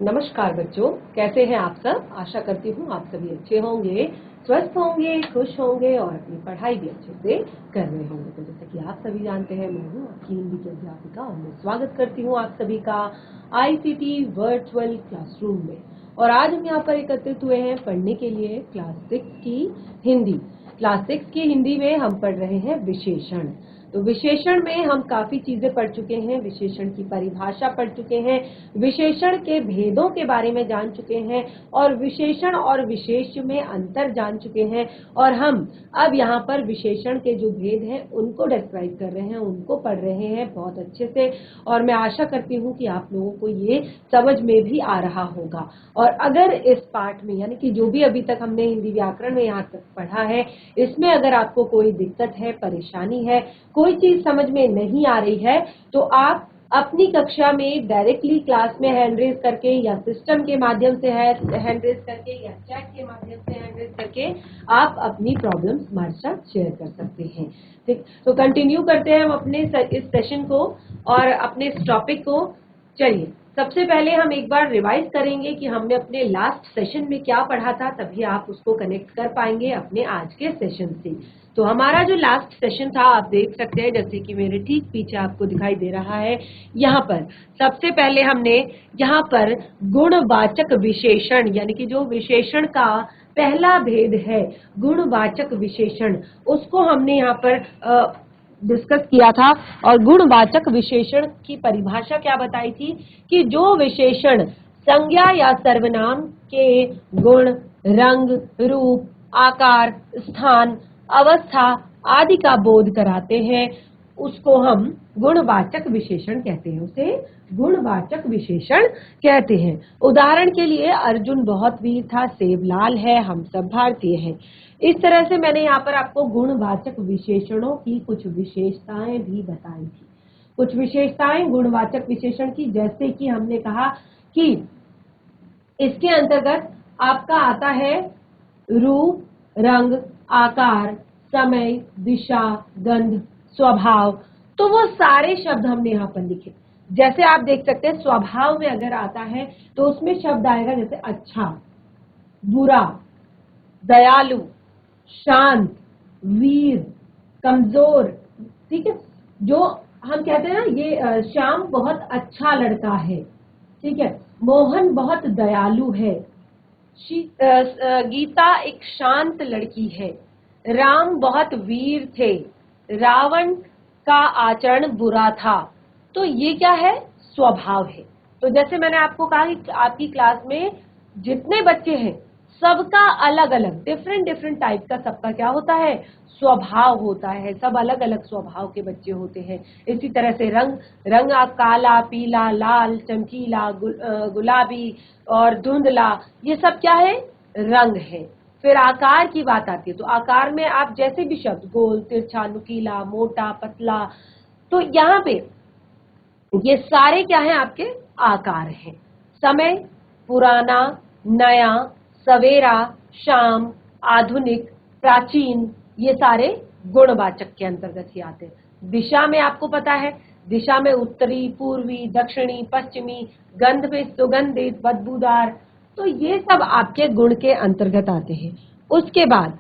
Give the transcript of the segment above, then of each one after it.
नमस्कार बच्चों, कैसे हैं आप सब। आशा करती हूँ आप सभी अच्छे होंगे, स्वस्थ होंगे, खुश होंगे और अपनी पढ़ाई भी अच्छे से कर रहे होंगे। तो जैसा कि आप सभी जानते हैं, मैं हूँ आपकी हिंदी की अध्यापिका और मैं स्वागत करती हूँ आप सभी का आईसीटी वर्चुअल क्लासरूम में। और आज हम यहाँ पर एकत्रित हुए हैं पढ़ने के लिए क्लास 6 की हिंदी। क्लास 6 की हिंदी में हम पढ़ रहे हैं विशेषण। तो विशेषण में हम काफी चीजें पढ़ चुके हैं, विशेषण की परिभाषा पढ़ चुके हैं, विशेषण के भेदों के बारे में जान चुके हैं और विशेषण और विशेष में अंतर जान चुके हैं। और हम अब यहाँ पर विशेषण के जो भेद हैं उनको डिस्क्राइब कर रहे हैं, उनको पढ़ रहे हैं बहुत अच्छे से। और मैं आशा करती हूँ कि आप लोगों को ये समझ में भी आ रहा होगा। और अगर इस पाठ में यानी कि जो भी अभी तक हमने हिंदी व्याकरण में यहाँ तक पढ़ा है, इसमें अगर आपको कोई दिक्कत है, परेशानी है, कोई चीज समझ में नहीं आ रही है, तो आप अपनी कक्षा में डायरेक्टली क्लास में हैंड रेज करके या सिस्टम के माध्यम से हैंड रेज करके या चैट के माध्यम से हैंड रेज करके आप अपनी प्रॉब्लम्स हमारे साथ शेयर कर सकते हैं। ठीक, तो कंटिन्यू करते हैं हम अपने इस सेशन को और अपने इस टॉपिक को। चलिए, सबसे पहले हम एक बार रिवाइज करेंगे कि हमने अपने लास्ट सेशन में क्या पढ़ा था, तभी आप उसको कनेक्ट कर पाएंगे अपने आज के सेशन से। तो हमारा जो लास्ट सेशन था, आप देख सकते हैं जैसे कि मेरे ठीक पीछे आपको दिखाई दे रहा है। यहाँ पर सबसे पहले हमने यहाँ पर गुणवाचक विशेषण यानी कि जो विशेषण का पहला भेद है गुणवाचक विशेषण, उसको हमने यहाँ पर डिस्कस किया था। और गुणवाचक विशेषण की परिभाषा क्या बताई थी कि जो विशेषण संज्ञा या सर्वनाम के गुण, रंग, रूप, आकार, स्थान, अवस्था आदि का बोध कराते हैं, उसको हम गुणवाचक विशेषण कहते हैं, उसे गुणवाचक विशेषण कहते हैं। उदाहरण के लिए अर्जुन बहुत वीर था, सेब लाल है, हम सब भारतीय हैं। इस तरह से मैंने यहाँ पर आपको गुणवाचक विशेषणों की कुछ विशेषताएं भी बताई थी। कुछ विशेषताएं गुणवाचक विशेषण की, जैसे कि हमने कहा कि इसके अंतर्गत आपका आता है रूप, रंग, आकार, समय, दिशा, गंध, स्वभाव। तो वो सारे शब्द हमने यहाँ पर लिखे। जैसे आप देख सकते हैं स्वभाव में अगर आता है तो उसमें शब्द आएगा जैसे अच्छा, बुरा, दयालु, शांत, वीर, कमजोर। ठीक है, जो हम कहते हैं ना, ये श्याम बहुत अच्छा लड़का है। ठीक है, मोहन बहुत दयालु है, गीता एक शांत लड़की है, राम बहुत वीर थे, रावण का आचरण बुरा था। तो ये क्या है? स्वभाव है। तो जैसे मैंने आपको कहा कि आपकी क्लास में जितने बच्चे हैं सबका अलग अलग डिफरेंट टाइप का सबका क्या होता है? स्वभाव होता है। सब अलग अलग स्वभाव के बच्चे होते हैं। इसी तरह से रंग आप काला, पीला, लाल, चमकीला, गुलाबी और धुंधला, ये सब क्या है? रंग है। फिर आकार की बात आती है तो आकार में आप जैसे भी शब्द, गोल, तिरछा, नुकीला, मोटा, पतला, तो यहाँ पे ये सारे क्या हैं? आपके आकार हैं। समय, पुराना, नया, सवेरा, शाम, आधुनिक, प्राचीन, ये सारे गुणवाचक के अंतर्गत ही आते हैं। दिशा में आपको पता है, दिशा में उत्तरी, पूर्वी, दक्षिणी, पश्चिमी, गंध में सुगंधित, बदबूदार, तो ये सब आपके गुण के अंतर्गत आते हैं। उसके बाद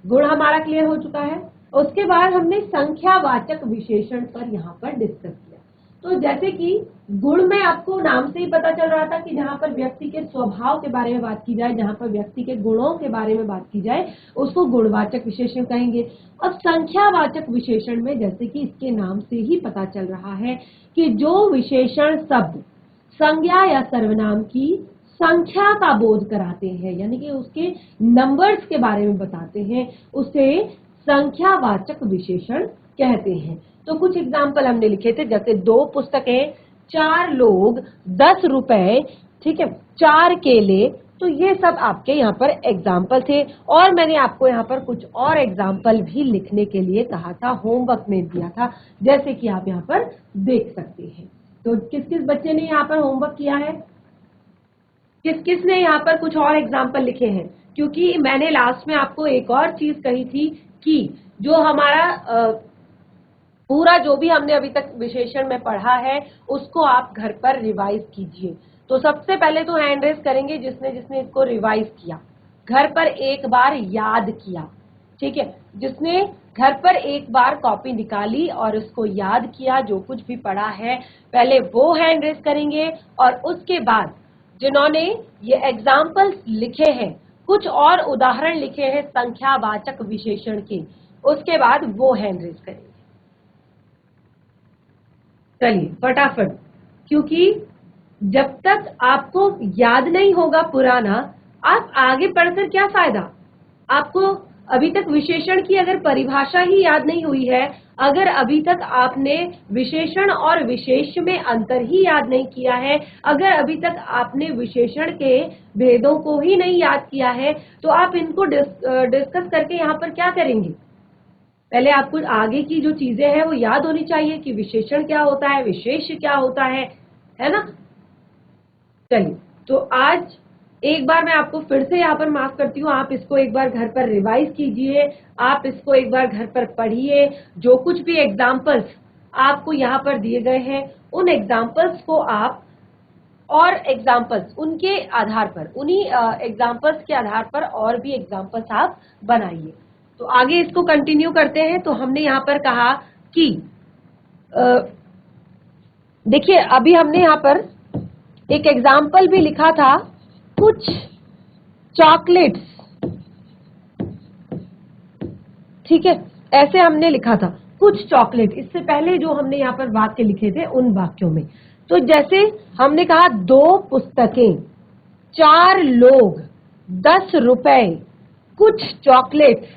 गुण हमारा क्लियर हो चुका है। उसके बाद हमने संख्यावाचक विशेषण पर यहाँ पर डिस्कस किया। तो जैसे कि गुण में आपको नाम से ही पता चल रहा था कि जहां पर व्यक्ति के स्वभाव के बारे में बात की जाए, जहां पर व्यक्ति के गुणों के बारे में बात की जाए, उसको गुणवाचक विशेषण कहेंगे। अब संख्यावाचक विशेषण में जैसे कि इसके नाम से ही पता चल रहा है कि जो विशेषण शब्द संज्ञा या सर्वनाम की संख्या का बोध कराते हैं, यानी कि उसके नंबर्स के बारे में बताते हैं, उसे संख्यावाचक विशेषण कहते हैं। तो कुछ एग्जाम्पल हमने लिखे थे, जैसे 2 पुस्तकें, 4 लोग, 10 रुपए, ठीक है, 4 केले। तो ये सब आपके यहाँ पर एग्जाम्पल थे। और मैंने आपको यहाँ पर कुछ और एग्जाम्पल भी लिखने के लिए कहा था, होमवर्क में दिया था, जैसे कि आप यहाँ पर देख सकते हैं। तो किस किस बच्चे ने यहाँ पर होमवर्क किया है? किस किस ने यहाँ पर कुछ और एग्जाम्पल लिखे हैं? क्योंकि मैंने लास्ट में आपको एक और चीज कही थी कि जो हमारा पूरा जो भी हमने अभी तक विशेषण में पढ़ा है उसको आप घर पर रिवाइज कीजिए। तो सबसे पहले तो हैंड रेस करेंगे जिसने जिसने इसको रिवाइज किया, घर पर एक बार याद किया, ठीक है, जिसने घर पर एक बार कॉपी निकाली और उसको याद किया, जो कुछ भी पढ़ा है पहले वो हैंड रेस करेंगे, और उसके बाद जिन्होंने ये एग्जाम्पल्स लिखे हैं, कुछ और उदाहरण लिखे हैं संख्यावाचक विशेषण के, उसके बाद वो हैंड रेस करेंगे। चलिए फटाफट, क्योंकि जब तक आपको याद नहीं होगा पुराना, आप आगे पढ़कर क्या फायदा। आपको अभी तक विशेषण की अगर परिभाषा ही याद नहीं हुई है, अगर अभी तक आपने विशेषण और विशेष में अंतर ही याद नहीं किया है, अगर अभी तक आपने विशेषण के भेदों को ही नहीं याद किया है, तो आप इनको डिस्कस करके यहाँ पर क्या करेंगे। पहले आपको आगे की जो चीजें हैं वो याद होनी चाहिए कि विशेषण क्या होता है, विशेष क्या होता है ना। चलिए, तो आज एक बार मैं आपको फिर से यहाँ पर माफ करती हूँ, आप इसको एक बार घर पर रिवाइज कीजिए, आप इसको एक बार घर पर पढ़िए, जो कुछ भी एग्जाम्पल्स आपको यहाँ पर दिए गए हैं उन एग्जाम्पल्स को आप, और एग्जाम्पल्स उनके आधार पर, उन्हीं एग्जाम्पल्स के आधार पर और भी एग्जाम्पल्स आप बनाइए। तो आगे इसको कंटिन्यू करते हैं। तो हमने यहाँ पर कहा कि देखिए अभी हमने यहाँ पर एक एग्जाम्पल भी लिखा था, कुछ चॉकलेट्स, ठीक है, ऐसे हमने लिखा था कुछ चॉकलेट। इससे पहले जो हमने यहाँ पर वाक्य लिखे थे उन वाक्यों में, तो जैसे हमने कहा 2 पुस्तकें, 4 लोग, 10 रुपए, कुछ चॉकलेट्स।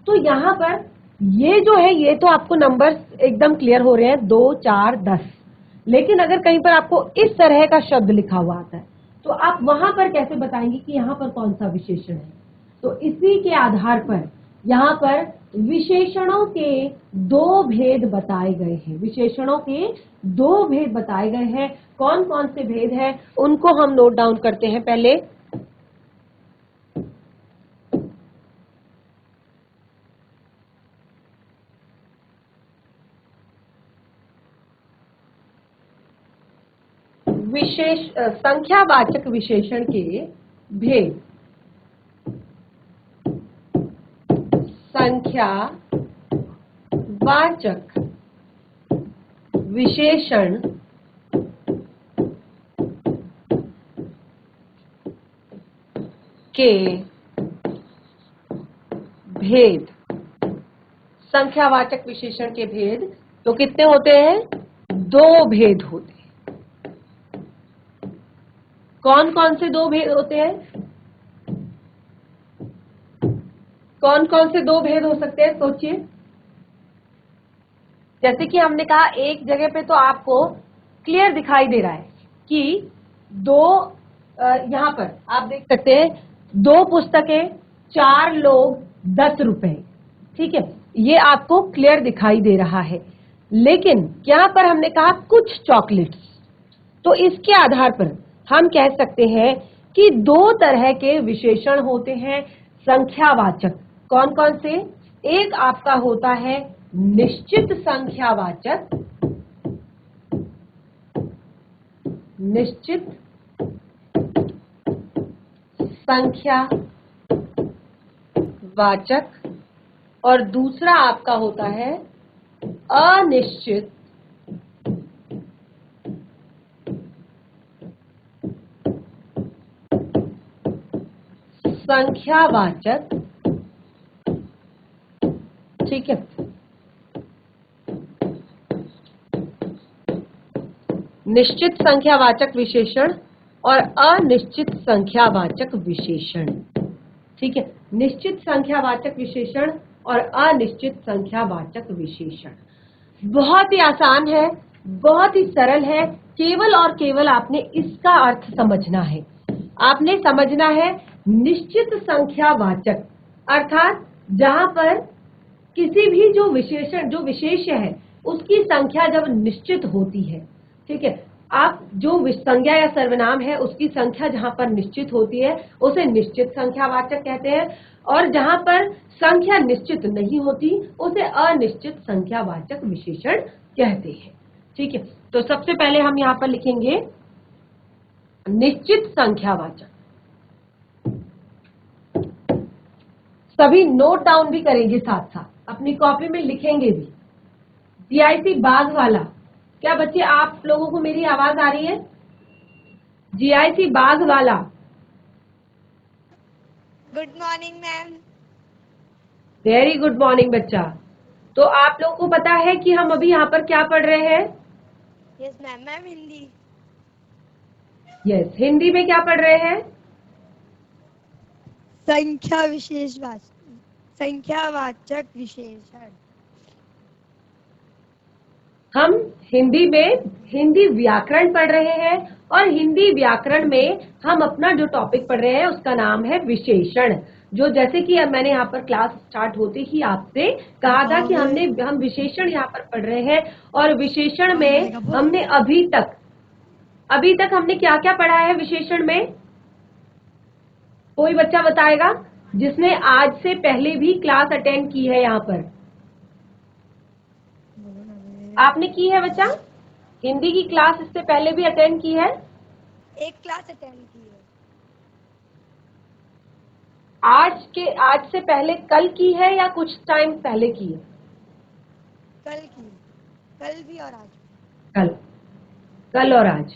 तो यहाँ पर ये जो है ये तो आपको नंबर्स एकदम क्लियर हो रहे हैं, 2, 4, 10। लेकिन अगर कहीं पर आपको इस तरह का शब्द लिखा हुआ आता है तो आप वहां पर कैसे बताएंगे कि यहाँ पर कौन सा विशेषण है। तो इसी के आधार पर यहाँ पर विशेषणों के 2 भेद बताए गए हैं, विशेषणों के 2 भेद बताए गए हैं। कौन कौन से भेद हैं उनको हम नोट डाउन करते हैं पहले। संख्यावाचक विशेषण के भेद। संख्यावाचक विशेषण के भेद। संख्यावाचक विशेषण के भेद तो कितने होते हैं, 2 भेद होते हैं। कौन कौन से 2 भेद होते हैं, कौन कौन से 2 भेद हो सकते हैं, सोचिए। जैसे कि हमने कहा एक जगह पे तो आपको क्लियर दिखाई दे रहा है कि 2, यहाँ पर आप देख सकते हैं 2 पुस्तकें, 4 लोग, 10 रुपए, ठीक है, ये आपको क्लियर दिखाई दे रहा है। लेकिन यहाँ पर हमने कहा कुछ चॉकलेट्स, तो इसके आधार पर हम कह सकते हैं कि 2 तरह के विशेषण होते हैं संख्यावाचक। कौन कौन से, एक आपका होता है निश्चित संख्यावाचक, निश्चित संख्यावाचक, और दूसरा आपका होता है अनिश्चित संख्यावाचक, ठीक है। निश्चित संख्यावाचक विशेषण और अनिश्चित संख्यावाचक विशेषण, ठीक है। निश्चित संख्यावाचक विशेषण और अनिश्चित संख्यावाचक विशेषण बहुत ही आसान है, बहुत ही सरल है, केवल और केवल आपने इसका अर्थ समझना है। आपने समझना है निश्चित संख्यावाचक अर्थात जहां पर किसी भी जो विशेषण, जो विशेष्य है उसकी संख्या जब निश्चित होती है, ठीक है, आप जो संज्ञा या सर्वनाम है उसकी संख्या जहां पर निश्चित होती है उसे निश्चित संख्यावाचक कहते हैं, और जहां पर संख्या निश्चित नहीं होती उसे अनिश्चित संख्यावाचक विशेषण कहते हैं, ठीक है। तो सबसे पहले हम यहाँ पर लिखेंगे निश्चित संख्यावाचक। सभी नोट डाउन भी करेंगे, साथ साथ अपनी कॉपी में लिखेंगे भी। जीआईसी बाघ वाला, क्या बच्चे आप लोगों को मेरी आवाज आ रही है? जीआईसी बाघ वाला। Good morning ma'am. Very good morning बच्चा। तो आप लोगों को पता है कि हम अभी यहाँ पर क्या पढ़ रहे हैं? Yes ma'am. Ma'am Hindi. Yes, Hindi में क्या पढ़ रहे हैं? संख्यावाचक विशेषण। हम हिंदी में हिंदी व्याकरण पढ़ रहे हैं और हिंदी व्याकरण में हम अपना जो टॉपिक पढ़ रहे हैं उसका नाम है विशेषण। जो जैसे कि अब मैंने यहाँ पर क्लास स्टार्ट होते ही आपसे कहा था कि हम विशेषण यहाँ पर पढ़ रहे हैं। और विशेषण में हमने अभी तक हमने क्या क्या पढ़ा है विशेषण में? कोई बच्चा बताएगा जिसने आज से पहले भी क्लास अटेंड की है? यहाँ पर आपने की है बच्चा? हिंदी की क्लास इससे पहले भी अटेंड की है? एक क्लास अटेंड की है। आज से पहले कल की है या कुछ टाइम पहले की है? कल की। कल भी और आज भी। कल और आज।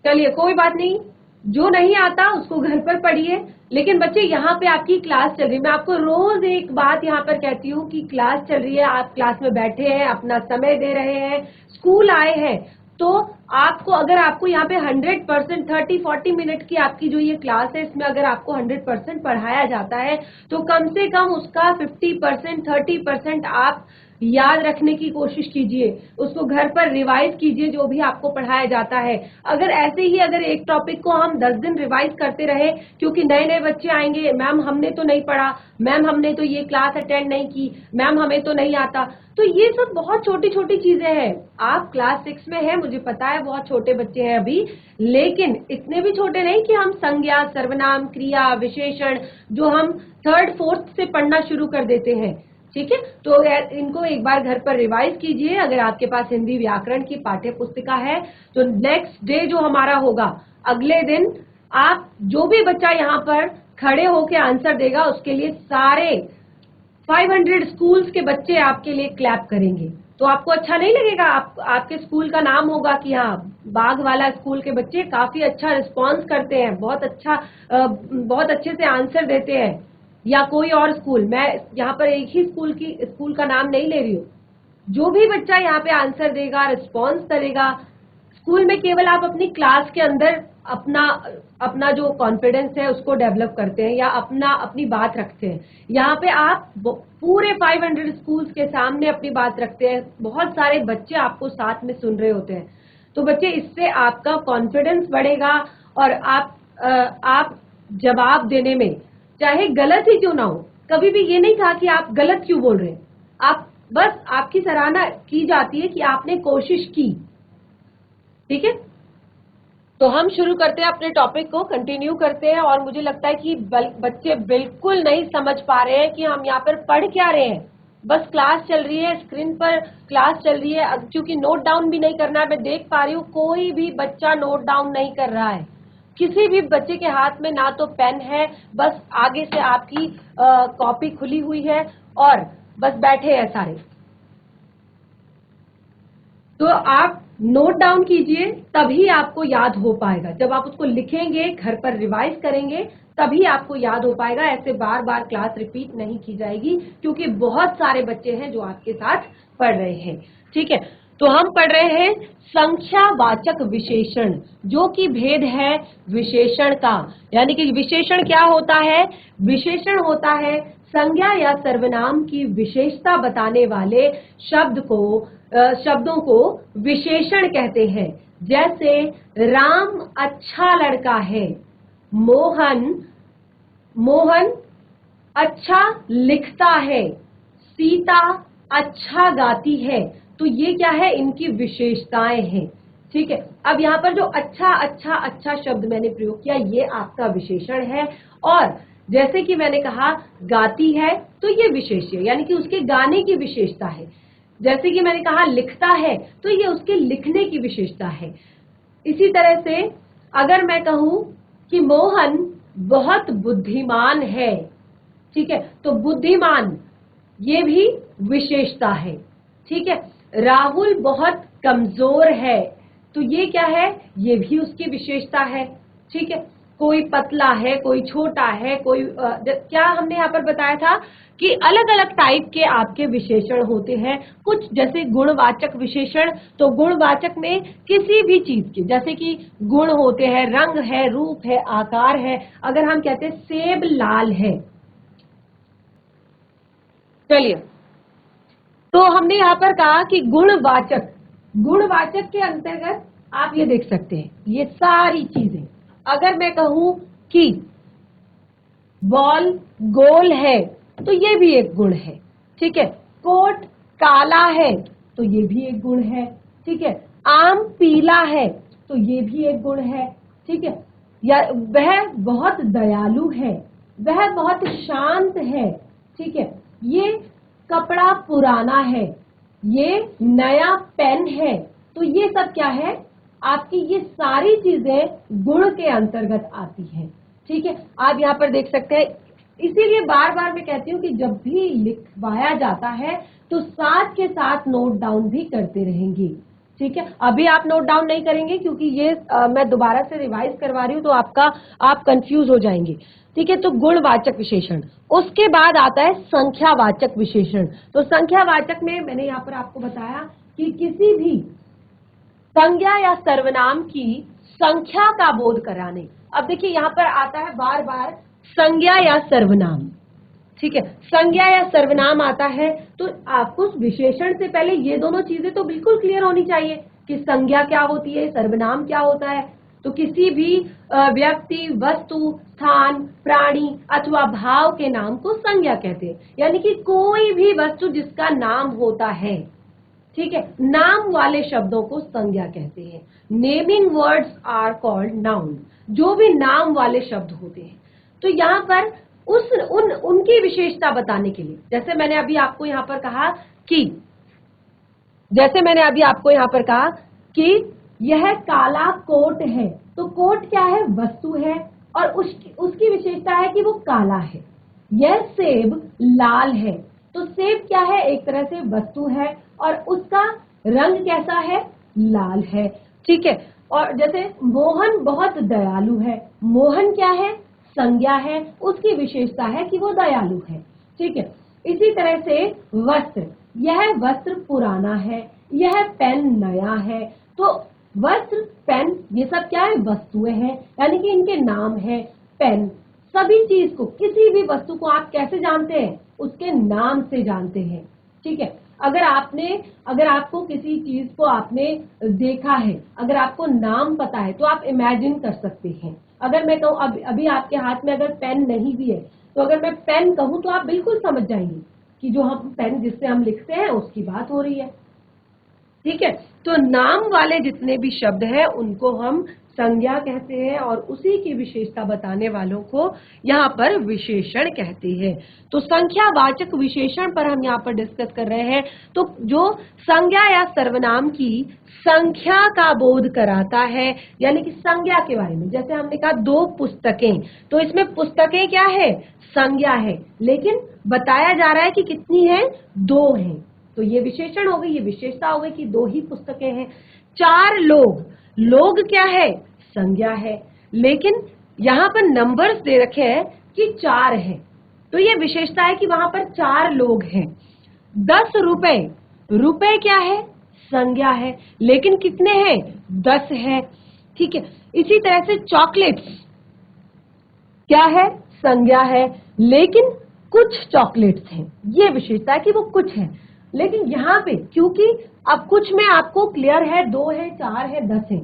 चलिए कोई बात नहीं, जो नहीं आता उसको घर पर पढ़िए। लेकिन बच्चे यहाँ पे आपकी क्लास चल रही है। मैं आपको रोज एक बात यहाँ पर कहती हूँ कि क्लास चल रही है, आप क्लास में बैठे हैं, अपना समय दे रहे हैं, स्कूल आए हैं, तो आपको अगर आपको यहाँ पे 100% 30-40 मिनट की आपकी जो ये क्लास है इसमें अगर आपको 100% पढ़ाया जाता है तो कम से कम उसका 50% 30% आप याद रखने की कोशिश कीजिए, उसको घर पर रिवाइज कीजिए जो भी आपको पढ़ाया जाता है। अगर ऐसे ही अगर एक टॉपिक को हम 10 दिन रिवाइज करते रहे, क्योंकि नए नए बच्चे आएंगे, मैम हमने तो नहीं पढ़ा, मैम हमने तो ये क्लास अटेंड नहीं की, मैम हमें तो नहीं आता, तो ये सब बहुत छोटी छोटी चीजें हैं। आप क्लास 6 में है, मुझे पता है बहुत छोटे बच्चे हैं अभी, लेकिन इतने भी छोटे नहीं कि हम संज्ञा, सर्वनाम, क्रिया, विशेषण जो हम 3rd 4th से पढ़ना शुरू कर देते हैं। ठीक है, तो इनको एक बार घर पर रिवाइज कीजिए। अगर आपके पास हिंदी व्याकरण की पाठ्य पुस्तिका है तो नेक्स्ट डे जो हमारा होगा, अगले दिन आप जो भी बच्चा यहाँ पर खड़े होके आंसर देगा उसके लिए सारे 500 स्कूल्स के बच्चे आपके लिए क्लैप करेंगे। तो आपको अच्छा नहीं लगेगा? आपके स्कूल का नाम होगा कि हाँ, बाघ वाला स्कूल के बच्चे काफी अच्छा रिस्पॉन्स करते हैं, बहुत अच्छे से आंसर देते हैं। या कोई और स्कूल, मैं यहाँ पर एक ही स्कूल का नाम नहीं ले रही हूँ, जो भी बच्चा यहाँ पे आंसर देगा, रिस्पॉन्स करेगा, स्कूल में केवल आप अपनी क्लास के अंदर अपना जो कॉन्फिडेंस है उसको डेवलप करते हैं या अपनी बात रखते हैं। यहाँ पे आप पूरे 500 स्कूल्स के सामने अपनी बात रखते हैं, बहुत सारे बच्चे आपको साथ में सुन रहे होते हैं। तो बच्चे, इससे आपका कॉन्फिडेंस बढ़ेगा और आप जवाब देने में चाहे गलत ही क्यों ना हो, कभी भी ये नहीं कहा कि आप गलत क्यों बोल रहे हैं, आप बस आपकी सराहना की जाती है कि आपने कोशिश की। ठीक है, तो हम शुरू करते हैं, अपने टॉपिक को कंटिन्यू करते हैं। और मुझे लगता है कि बच्चे बिल्कुल नहीं समझ पा रहे हैं कि हम यहाँ पर पढ़ क्या रहे हैं। बस क्लास चल रही है, स्क्रीन पर क्लास चल रही है, क्योंकि नोट डाउन भी नहीं करना है। मैं देख पा रही हूँ कोई भी बच्चा नोट डाउन नहीं कर रहा है, किसी भी बच्चे के हाथ में ना तो पेन है, बस आगे से आपकी कॉपी खुली हुई है और बस बैठे हैं सारे। तो आप नोट डाउन कीजिए, तभी आपको याद हो पाएगा। जब आप उसको लिखेंगे, घर पर रिवाइज करेंगे, तभी आपको याद हो पाएगा। ऐसे बार बार क्लास रिपीट नहीं की जाएगी, क्योंकि बहुत सारे बच्चे हैं जो आपके साथ पढ़ रहे हैं। ठीक है, तो हम पढ़ रहे हैं संख्यावाचक विशेषण, जो कि भेद है विशेषण का। यानी कि विशेषण क्या होता है? विशेषण होता है संज्ञा या सर्वनाम की विशेषता बताने वाले शब्दों को विशेषण कहते हैं। जैसे राम अच्छा लड़का है, मोहन अच्छा लिखता है, सीता अच्छा गाती है। तो ये क्या है? इनकी विशेषताएं हैं। ठीक है, अब यहाँ पर जो अच्छा शब्द मैंने प्रयोग किया, ये आपका विशेषण है। और जैसे कि मैंने कहा गाती है, तो ये विशेष्य, यानी कि उसके गाने की विशेषता है। जैसे कि मैंने कहा लिखता है, तो ये उसके लिखने की विशेषता है। इसी तरह से अगर मैं कहूं कि मोहन बहुत बुद्धिमान है, ठीक है, तो बुद्धिमान ये भी विशेषता है, ठीक है। राहुल बहुत कमजोर है, तो ये क्या है, ये भी उसकी विशेषता है, ठीक है। कोई पतला है, कोई छोटा है, कोई क्या हमने यहाँ पर बताया था कि अलग अलग टाइप के आपके विशेषण होते हैं। कुछ जैसे गुणवाचक विशेषण, तो गुणवाचक में किसी भी चीज के, जैसे कि गुण होते हैं, रंग है, रूप है, आकार है। अगर हम कहते हैं सेब लाल है, चलिए, तो हमने यहाँ पर कहा कि गुणवाचक, गुणवाचक के अंतर्गत आप ये देख सकते हैं ये सारी चीजें। अगर मैं कहूं कि बॉल गोल है, तो ये भी एक गुण है, ठीक है। कोट काला है, तो ये भी एक गुण है, ठीक है। आम पीला है, तो ये भी एक गुण है, ठीक है। या वह बहुत दयालु है, वह बहुत शांत है, ठीक है। ये कपड़ा पुराना है, ये नया पेन है, तो ये सब क्या है, आपकी ये सारी चीजें गुण के अंतर्गत आती हैं, ठीक है। आप यहाँ पर देख सकते हैं। इसीलिए बार बार मैं कहती हूँ कि जब भी लिखवाया जाता है तो साथ के साथ नोट डाउन भी करते रहेंगे, ठीक है। अभी आप नोट डाउन नहीं करेंगे क्योंकि ये मैं दोबारा से रिवाइज करवा रही हूँ, तो आप कंफ्यूज हो जाएंगे, ठीक है। तो गुणवाचक विशेषण, उसके बाद आता है संख्यावाचक विशेषण। तो संख्यावाचक में मैंने यहाँ पर आपको बताया कि किसी भी संज्ञा या सर्वनाम की संख्या का बोध कराने। अब देखिए यहाँ पर आता है बार बार संज्ञा या सर्वनाम, ठीक है। संज्ञा या सर्वनाम आता है, तो आपको विशेषण से पहले ये दोनों चीजें तो बिल्कुल क्लियर होनी चाहिए कि संज्ञा क्या होती है, सर्वनाम क्या होता है। तो किसी भी व्यक्ति, वस्तु, स्थान, प्राणी अथवा भाव के नाम को संज्ञा कहते हैं, यानी कि कोई भी वस्तु जिसका नाम होता है, ठीक है। नाम वाले शब्दों को संज्ञा कहते हैं। Naming words are called noun. जो भी नाम वाले शब्द होते हैं, तो यहाँ पर उनकी विशेषता बताने के लिए, जैसे मैंने अभी आपको यहाँ पर कहा कि यह काला कोट है, तो कोट क्या है, वस्तु है, और उसकी विशेषता है कि वो काला है। यह सेब लाल है, तो सेब क्या है, एक तरह से वस्तु है, और उसका रंग कैसा है, लाल है, ठीक है। और जैसे मोहन बहुत दयालु है, मोहन क्या है, संज्ञा है, उसकी विशेषता है कि वो दयालु है, ठीक है। इसी तरह से वस्त्र, यह वस्त्र पुराना है, यह पेन नया है, तो वस्त्र, पेन, ये सब क्या है, वस्तुएं हैं, यानी कि इनके नाम है। पेन, सभी चीज को, किसी भी वस्तु को आप कैसे जानते हैं, उसके नाम से जानते हैं, ठीक है। अगर आपको किसी चीज को आपने देखा है, अगर आपको नाम पता है, तो आप इमेजिन कर सकते हैं। अगर मैं कहूँ अभी आपके हाथ में अगर पेन नहीं भी है, तो अगर मैं पेन कहूँ तो आप बिल्कुल समझ जाएंगे कि जो हम पेन जिससे हम लिखते हैं उसकी बात हो रही है, ठीक है। तो नाम वाले जितने भी शब्द हैं उनको हम संज्ञा कहते हैं, और उसी की विशेषता बताने वालों को यहाँ पर विशेषण कहते हैं। तो संख्यावाचक विशेषण पर हम यहाँ पर डिस्कस कर रहे हैं। तो जो संज्ञा या सर्वनाम की संख्या का बोध कराता है, यानी कि संज्ञा के बारे में, जैसे हमने कहा 2 पुस्तकें, तो इसमें पुस्तकें क्या है, संज्ञा है, लेकिन बताया जा रहा है कि कितनी है, 2 हैं, तो ये विशेषण हो गई, ये विशेषता हो गई कि 2 ही पुस्तकें हैं। 4 लोग, लोग क्या है, संज्ञा है, लेकिन यहाँ पर नंबर्स दे रखे हैं कि 4 है, तो ये विशेषता है कि वहां पर 4 लोग हैं। 10 रुपए, रुपए क्या है, संज्ञा है, लेकिन कितने हैं, 10 है, ठीक है। इसी तरह से चॉकलेट्स क्या है, संज्ञा है, लेकिन कुछ चॉकलेट्स हैं, ये विशेषता है कि वो कुछ है। लेकिन यहाँ पे क्योंकि अब कुछ में आपको क्लियर है, 2 है, 4 है, 10 है,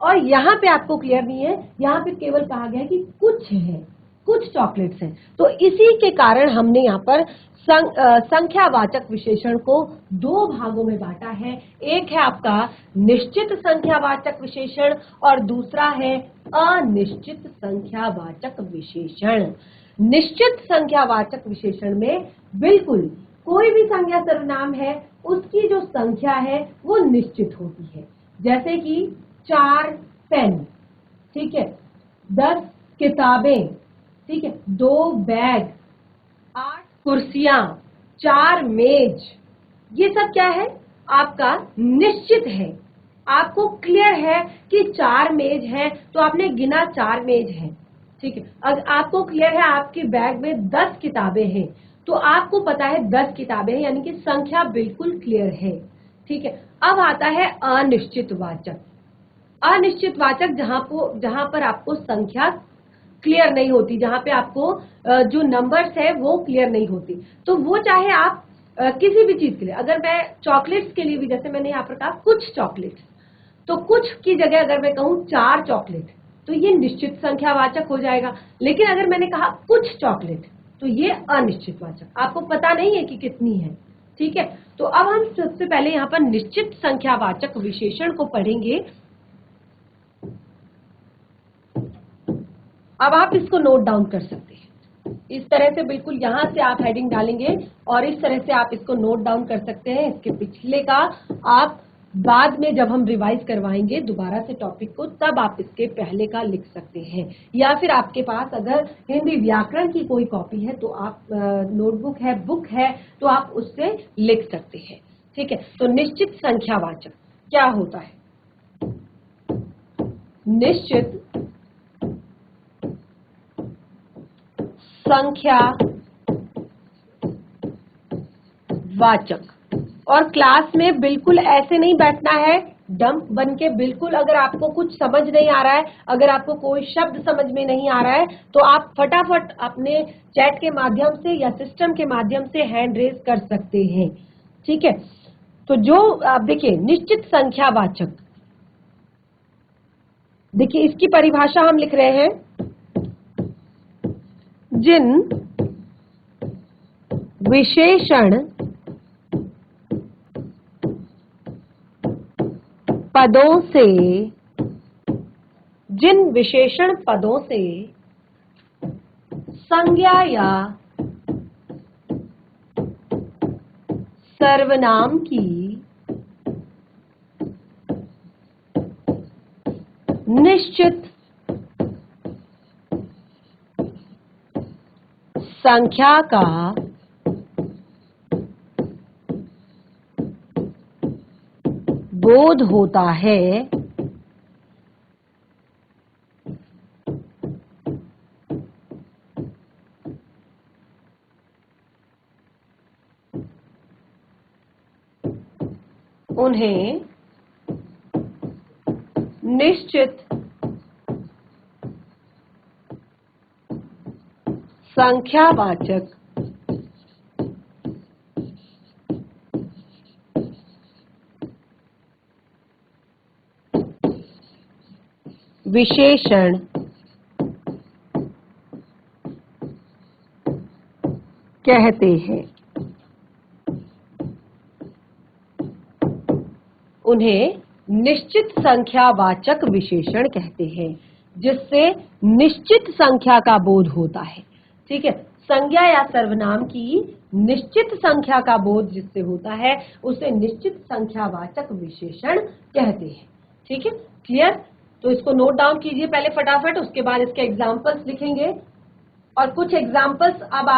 और यहाँ पे आपको क्लियर नहीं है, यहाँ पे केवल कहा गया है कि कुछ है, कुछ चॉकलेट्स हैं, तो इसी के कारण हमने यहाँ पर संख्यावाचक विशेषण को 2 भागों में बांटा है। एक है आपका निश्चित संख्यावाचक विशेषण, और दूसरा है अनिश्चित संख्यावाचक विशेषण। निश्चित संख्यावाचक विशेषण में बिल्कुल कोई भी संज्ञा सर्वनाम है, उसकी जो संख्या है वो निश्चित होती है। जैसे कि 4 पेन, ठीक है, 10 किताबें, ठीक है, 2 बैग, 8 कुर्सियां, 4 मेज, ये सब क्या है? आपका निश्चित है। आपको क्लियर है कि 4 मेज है, तो आपने गिना 4 मेज है, ठीक है। अगर आपको क्लियर है आपके बैग में 10 किताबें हैं, तो आपको पता है 10 किताबें हैं, यानी कि संख्या बिल्कुल क्लियर है, ठीक है। अब आता है अनिश्चित वाचक। अनिश्चित वाचक जहां पर आपको संख्या क्लियर नहीं होती, जहां पे आपको जो नंबर्स है वो क्लियर नहीं होती, तो वो चाहे आप किसी भी चीज के लिए, अगर मैं चॉकलेट्स के लिए भी, जैसे मैंने यहाँ पर कहा कुछ चॉकलेट्स, तो कुछ की जगह अगर मैं कहूँ 4 चॉकलेट, तो ये निश्चित संख्यावाचक हो जाएगा। लेकिन अगर मैंने कहा कुछ चॉकलेट, तो ये अनिश्चित वाचक, आपको पता नहीं है कि कितनी है, ठीक है। तो अब हम सबसे पहले यहाँ पर निश्चित संख्यावाचक विशेषण को पढ़ेंगे। अब आप इसको नोट डाउन कर सकते हैं इस तरह से, बिल्कुल यहां से आप हेडिंग डालेंगे और इस तरह से आप इसको नोट डाउन कर सकते हैं। इसके पिछले का आप बाद में जब हम रिवाइज करवाएंगे दोबारा से टॉपिक को, तब आप इसके पहले का लिख सकते हैं, या फिर आपके पास अगर हिंदी व्याकरण की कोई कॉपी है तो आप नोटबुक है, बुक है, तो आप उससे लिख सकते हैं, ठीक है। तो निश्चित संख्यावाचक क्या होता है? निश्चित संख्या वाचक, और क्लास में बिल्कुल ऐसे नहीं बैठना है डम्प बन के। बिल्कुल अगर आपको कुछ समझ नहीं आ रहा है, अगर आपको कोई शब्द समझ में नहीं आ रहा है, तो आप फटाफट अपने चैट के माध्यम से या सिस्टम के माध्यम से हैंड रेज कर सकते हैं, ठीक है। तो जो आप देखिए निश्चित संख्या वाचक, देखिए इसकी परिभाषा हम लिख रहे हैं, जिन विशेषण पदों से, जिन विशेषण पदों से संज्ञा या सर्वनाम की निश्चित संख्या का बोध होता है, उन्हें निश्चित संख्यावाचक विशेषण कहते हैं। उन्हें निश्चित संख्यावाचक विशेषण कहते हैं, जिससे निश्चित संख्या का बोध होता है, ठीक है। संज्ञा या सर्वनाम की निश्चित संख्या का बोध जिससे होता है, उसे निश्चित संख्यावाचक विशेषण कहते हैं, ठीक है। क्लियर? तो इसको नोट डाउन कीजिए पहले फटाफट, उसके बाद इसके एग्जाम्पल्स लिखेंगे, और कुछ एग्जाम्पल्स अब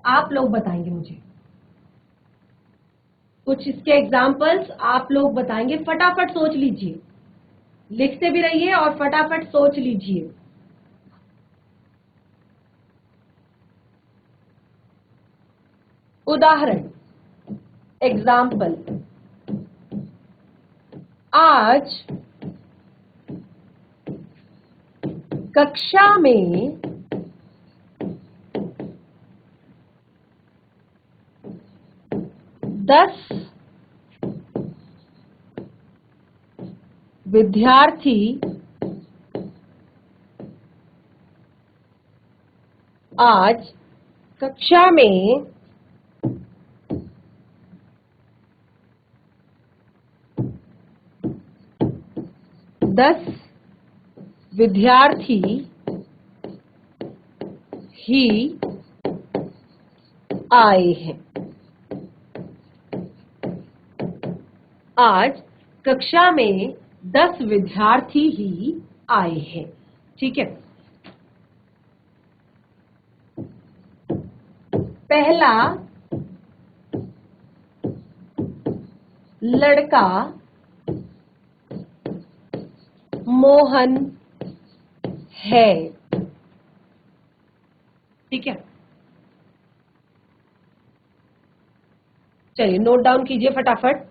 आप लोग बताएंगे मुझे, कुछ इसके एग्जाम्पल्स आप लोग बताएंगे। फटाफट सोच लीजिए, लिखते भी रहिए और फटाफट सोच लीजिए। उदाहरण, एग्जाम्पल, आज कक्षा में 10 विद्यार्थी आज कक्षा में 10 विद्यार्थी ही आए हैं। आज कक्षा में 10 विद्यार्थी ही आए हैं। ठीक है, पहला लड़का मोहन है। ठीक है, चलिए नोट डाउन कीजिए फटाफट।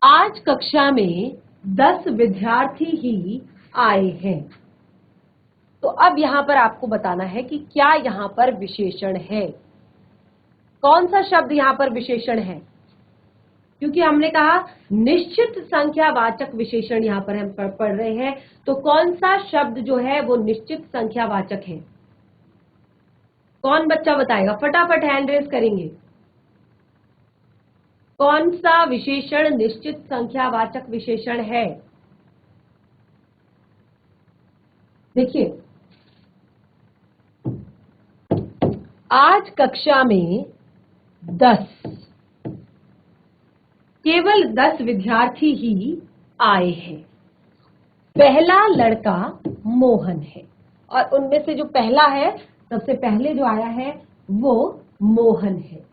आज कक्षा में 10 विद्यार्थी ही आए हैं। तो अब यहां पर आपको बताना है कि क्या यहां पर विशेषण है, कौन सा शब्द यहां पर विशेषण है, क्योंकि हमने कहा निश्चित संख्यावाचक विशेषण यहां पर हम पढ़ रहे हैं। तो कौन सा शब्द जो है वो निश्चित संख्यावाचक है? कौन बच्चा बताएगा? फटाफट हैंड रेज करेंगे। कौन सा विशेषण निश्चित संख्यावाचक विशेषण है? देखिए, आज कक्षा में 10, केवल 10 विद्यार्थी ही आए हैं। पहला लड़का मोहन है, और उनमें से जो पहला है, सबसे पहले जो आया है वो मोहन है।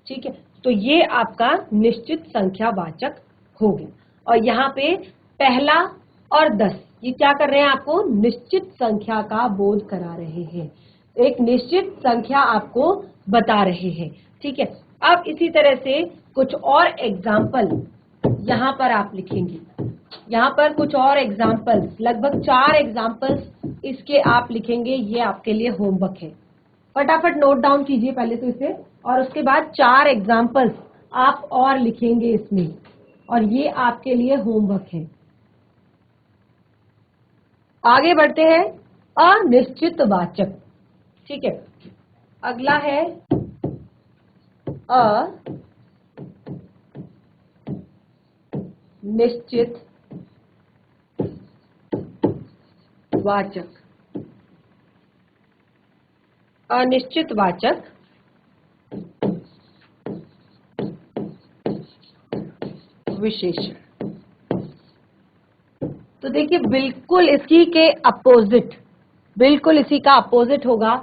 ठीक है, तो ये आपका निश्चित संख्यावाचक हो गया। और यहाँ पे पहला और 10 ये क्या कर रहे हैं? आपको निश्चित संख्या का बोध करा रहे हैं, एक निश्चित संख्या आपको बता रहे हैं। ठीक है, अब इसी तरह से कुछ और एग्जाम्पल यहाँ पर आप लिखेंगे। यहाँ पर कुछ और एग्जाम्पल्स, लगभग 4 एग्जाम्पल्स इसके आप लिखेंगे। ये आपके लिए होमवर्क है, फटाफट नोट डाउन कीजिए पहले तो इसे, और उसके बाद 4 एग्जाम्पल्स आप और लिखेंगे इसमें, और ये आपके लिए होमवर्क है। आगे बढ़ते हैं, अनिश्चित वाचक। ठीक है, अगला है अनिश्चित वाचक। अनिश्चित वाचक विशेषण। तो देखिए, बिल्कुल इसी के अपोजिट, बिल्कुल इसी का अपोजिट होगा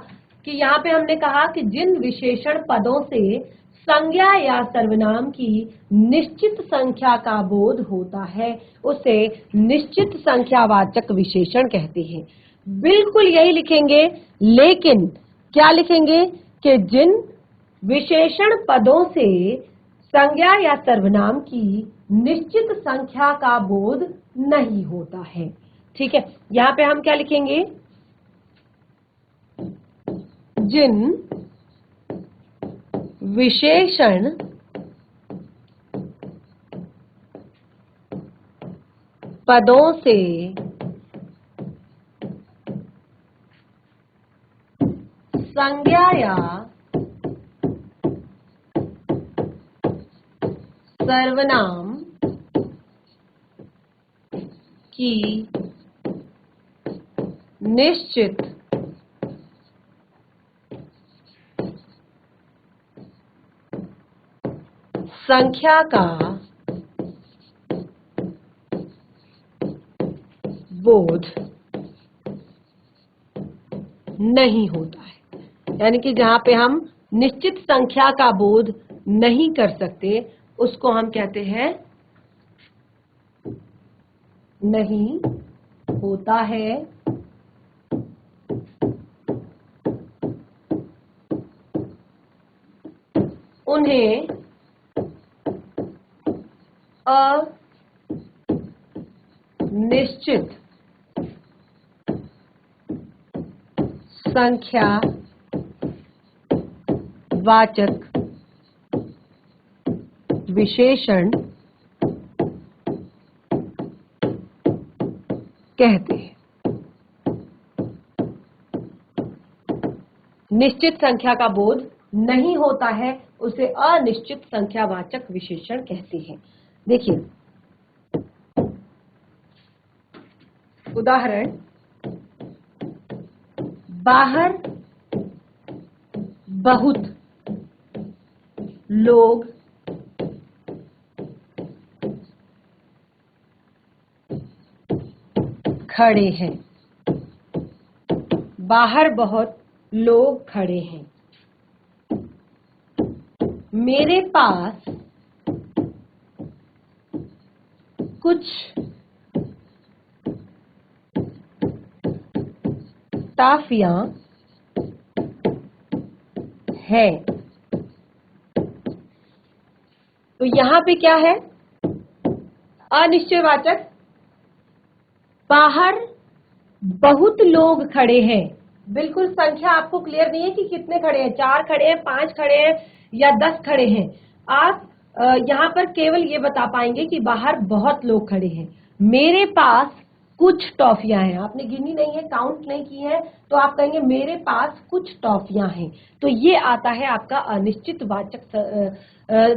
कि यहाँ पे हमने कहा कि जिन विशेषण पदों से संज्ञा या सर्वनाम की निश्चित संख्या का बोध होता है उसे निश्चित संख्यावाचक विशेषण कहते हैं। बिल्कुल यही लिखेंगे, लेकिन क्या लिखेंगे कि जिन विशेषण पदों से संज्ञा या सर्वनाम की निश्चित संख्या का बोध नहीं होता है। ठीक है, यहाँ पे हम क्या लिखेंगे? जिन विशेषण पदों से संज्ञा या सर्वनाम की निश्चित संख्या का बोध नहीं होता है। यानी कि जहां पे हम निश्चित संख्या का बोध नहीं कर सकते उसको हम कहते हैं नहीं होता है उन्हें अनिश्चित संख्या वाचक विशेषण कहते हैं। निश्चित संख्या का बोध नहीं होता है उसे अनिश्चित संख्यावाचक विशेषण कहते हैं। देखिए, उदाहरण, बाहर बहुत लोग खड़े हैं। बाहर बहुत लोग खड़े हैं। मेरे पास कुछ टॉफियां हैं। तो यहां पे क्या है? अनिश्चयवाचक। बाहर बहुत लोग खड़े हैं। बिल्कुल संख्या आपको क्लियर नहीं है कि कितने खड़े हैं, 4 खड़े हैं, 5 खड़े हैं या 10 खड़े हैं। आप यहाँ पर केवल ये बता पाएंगे कि बाहर बहुत लोग खड़े हैं। मेरे पास कुछ टॉफियां हैं। आपने गिनी नहीं है, काउंट नहीं की है, तो आप कहेंगे मेरे पास कुछ टॉफियां हैं। तो ये आता है आपका अनिश्चित वाचक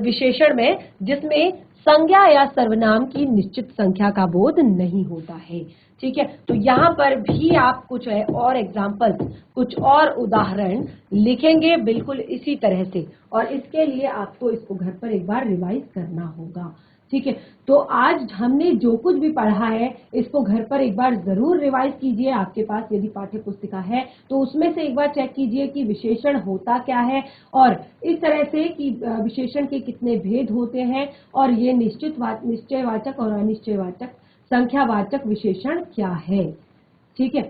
विशेषण में, जिसमें संज्ञा या सर्वनाम की निश्चित संख्या का बोध नहीं होता है। ठीक है, तो यहाँ पर भी आप कुछ और एग्जाम्पल्स, कुछ और उदाहरण लिखेंगे बिल्कुल इसी तरह से, और इसके लिए आपको इसको घर पर एक बार रिवाइज करना होगा। ठीक है, तो आज हमने जो कुछ भी पढ़ा है इसको घर पर एक बार जरूर रिवाइज कीजिए। आपके पास यदि पाठ्य पुस्तिका है तो उसमें से एक बार चेक कीजिए कि विशेषण होता क्या है, और इस तरह से कि विशेषण के कितने भेद होते हैं, और ये निश्चयवाचक और अनिश्चयवाचक संख्यावाचक विशेषण क्या है। ठीक है,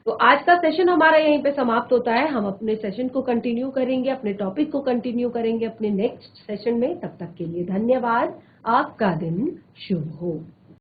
तो आज का सेशन हमारा यहीं पे समाप्त होता है। हम अपने सेशन को कंटिन्यू करेंगे, अपने टॉपिक को कंटिन्यू करेंगे अपने नेक्स्ट सेशन में। तब तक के लिए धन्यवाद। आपका दिन शुभ हो।